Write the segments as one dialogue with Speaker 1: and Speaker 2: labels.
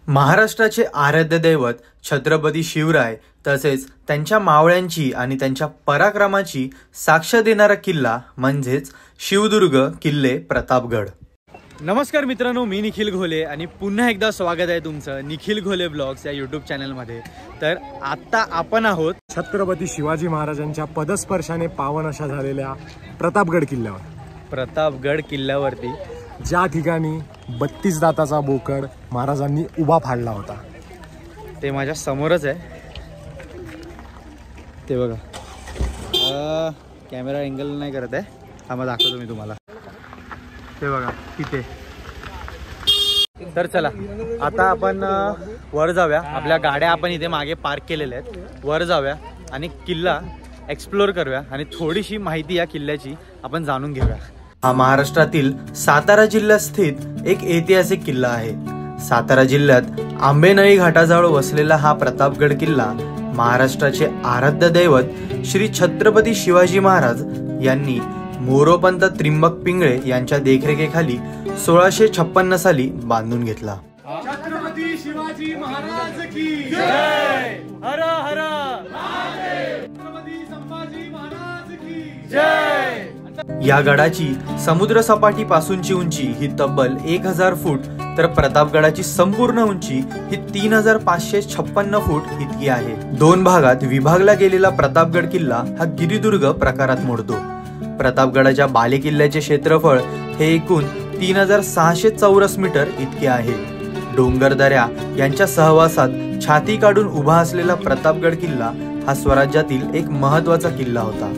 Speaker 1: महाराष्ट्राचे आराध्य दैवत छत्रपती शिवराय तसेच त्यांच्या मावळ्यांची आणि त्यांच्या पराक्रमाची साक्ष देणारा किल्ला म्हणजेच शिवदुर्ग किल्ले प्रतापगड। नमस्कार मित्रांनो, मी निखिल घोले आणि पुन्हा एकदा स्वागत आहे तुमचं निखिल घोले ब्लॉग्स या यूट्यूब चॅनलमध्ये। तर आता आपण आहोत
Speaker 2: छत्रपती शिवाजी महाराजांच्या पदस्पर्शाने पावन अशा झालेल्या प्रतापगड किल्ल्यावर।
Speaker 1: प्रतापगड किल्ल्यावरती
Speaker 2: ज्या ठिकाणी 32 दाताचा बोकड महाराजांनी उभा फाडला होता
Speaker 1: ते माझ्या समोरच आहे। ते बघा, कॅमेरा अँगल नाही करत आहे, हा दाखवतो मी तुम्हाला। ते बघा तिथे। तर चला आता आपण वर जाऊया, आपल्या गाड्या आपण इथे मागे पार्क केलेल्या आहेत, वर जाऊया आणि किल्ला एक्सप्लोर करूया आणि थोडीशी माहिती या किल्ल्याची आपण जाणून घेऊया। हा महाराष्ट्रातील सातारा जिल्ह्यात स्थित एक ऐतिहासिक किल्ला आहे। सातारा जिल्ह्यात आंबेनळी घाटाजवळ वसलेला हा प्रतापगड किल्ला महाराष्ट्राचे आराध्य दैवत श्री छत्रपती शिवाजी महाराज यांनी मोरोपंत त्रिंबक पिंगळे यांच्या देखरेखीखाली 1656 साली बांधून घेतला।
Speaker 2: छत्रपती शिवाजी महाराज की जय, हर हर महादेव, छत्रपती संभाजी महाराज की जय।
Speaker 1: या गडाची समुद्र सपाटीपासूनची उंची ही तब्बल 1000 फूट तर प्रतापगडाची संपूर्ण उंची ही 3556 फूट इतकी आहे। दोन भागात विभागला गेलेला प्रतापगड किल्ला हा गिरिदुर्ग प्रकारात मोडतो। प्रतापगडाच्या बालेकिल्ल्याचे क्षेत्रफळ हे एकूण 3600 चौरस मीटर इतके आहे। डोंगरदऱ्या यांच्या सहवासात छाती काढून उभा असलेला प्रतापगड किल्ला हा स्वराज्यातील एक महत्त्वाचा किल्ला होता।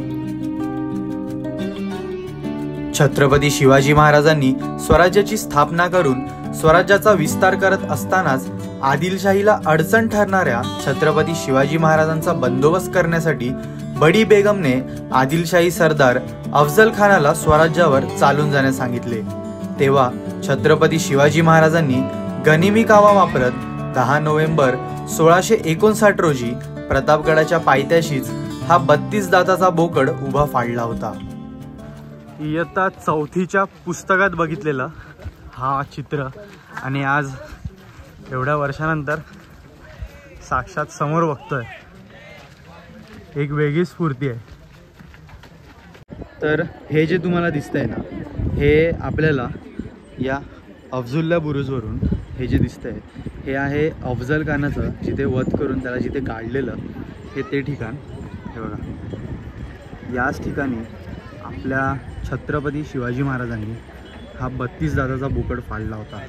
Speaker 1: छत्रपती शिवाजी महाराजांनी स्वराज्याची स्थापना करून स्वराज्याचा विस्तार करत असतानाच आदिलशाहीला अडचण ठरणाऱ्या छत्रपती शिवाजी महाराजांचा बंदोबस्त करण्यासाठी बडी बेगमने आदिलशाही सरदार अफजल खानाला स्वराज्यावर चालून जाण्यास सांगितले। तेव्हा छत्रपती शिवाजी महाराजांनी गनिमी कावा वापरत 10 नोव्हेंबर 1659 रोजी प्रतापगडाच्या पायथ्याशीच हा 32 दाताचा बोकड उभा फाडला होता। इयत्ता 4थीच्या पुस्तकात बघितलेलं हा चित्र आणि आज एवढ्या वर्षानंतर साक्षात समोर बघतोय, एक वेगळी स्फूर्ती आहे। तर हे जे तुम्हाला दिसतंय ना, हे आपल्याला या अफजुल्ला बुरुजवरून हे जे दिसतंय हे आहे अफजल खानाचं जिथे वध करून त्याला जिथे गाडलेलं हे ते ठिकाण। हे बघा, याच ठिकाणी आपल्या छत्रपती शिवाजी महाराजांनी हा 32 दाताचा बोकड फाडला होता।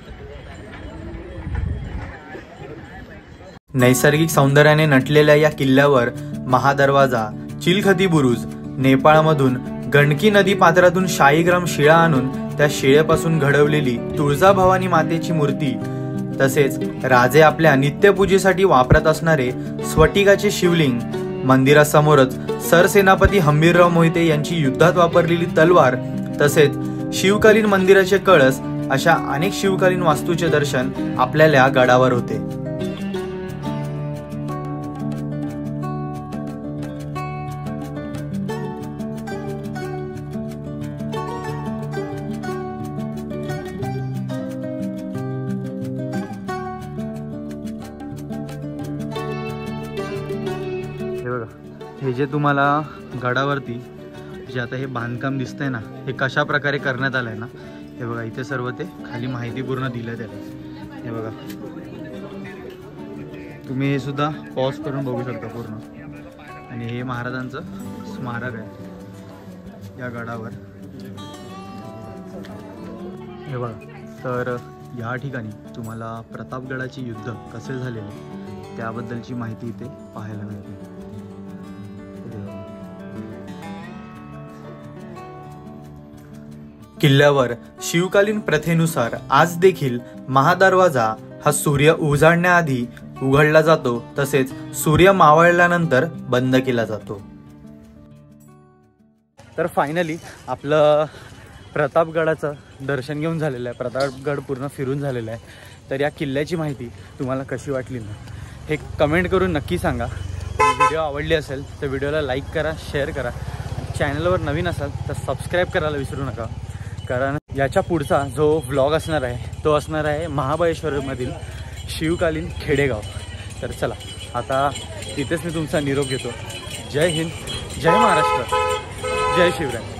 Speaker 1: नैसर्गिक सौंदर्याने नटलेल्या या किल्ल्यावर महादरवाजा, चिलखती बुरुज, नेपाळमधून गंडकी नदी पात्रातून शाळीग्राम शिळा आणून त्या शिळेपासून घडवलेली तुळजाभवानी मातेची मूर्ती, तसेच राजे आपल्या नित्यपूजेसाठी वापरत असणारे स्फटिकाचे शिवलिंग, मंदिरासमोरच सरसेनापती हंबीरराव मोहिते यांची युद्धात वापरलेली तलवार, तसेच शिवकालीन मंदिराचे कळस अशा अनेक शिवकालीन वास्तूचे दर्शन आपल्याला या गडावर होते। हे जे तुम्हाला गडावरती जे आता हे बांधकाम दिसतंय ना, हे कशा प्रकारे करण्यात आलंय ना, हे बघा इथे सर्व ते खाली माहिती पूर्ण दिलं त्याला। हे बघा, तुम्ही हे सुद्धा पॉज करून बघू शकता पूर्ण। आणि हे महाराजांचं स्मारक आहे या गडावर। हे बघा, तर या ठिकाणी तुम्हाला प्रतापगडाचे युद्ध कसे झालेले त्याबद्दलची माहिती इथे पाहायला मिळते। किल्ल्यावर शिवकालीन प्रथेनुसार आज देखील महादरवाजा हा सूर्य उजाडण्याआधी उघडला जातो, तसेच सूर्य मावळल्यानंतर बंद केला जातो। तर फायनली आपलं प्रतापगडाचं दर्शन घेऊन झालेलं आहे, प्रतापगड पूर्ण फिरून झालेलं आहे। तर या किल्ल्याची माहिती तुम्हाला कशी वाटली ना, हे कमेंट करून नक्की सांगा। व्हिडिओ आवडली असेल तर व्हिडिओला लाईक करा, शेअर करा, चॅनलवर नवीन असाल तर सबस्क्राईब करायला विसरू नका। कारण याच्या पुढचा जो व्लॉग असणार आहे तो असणार आहे महाबळेश्वरमधील शिवकालीन खेडेगाव. तर चला आता इथेच मी तुमचा निरोप घेतो. जय हिंद, जय महाराष्ट्र, जय शिवराय.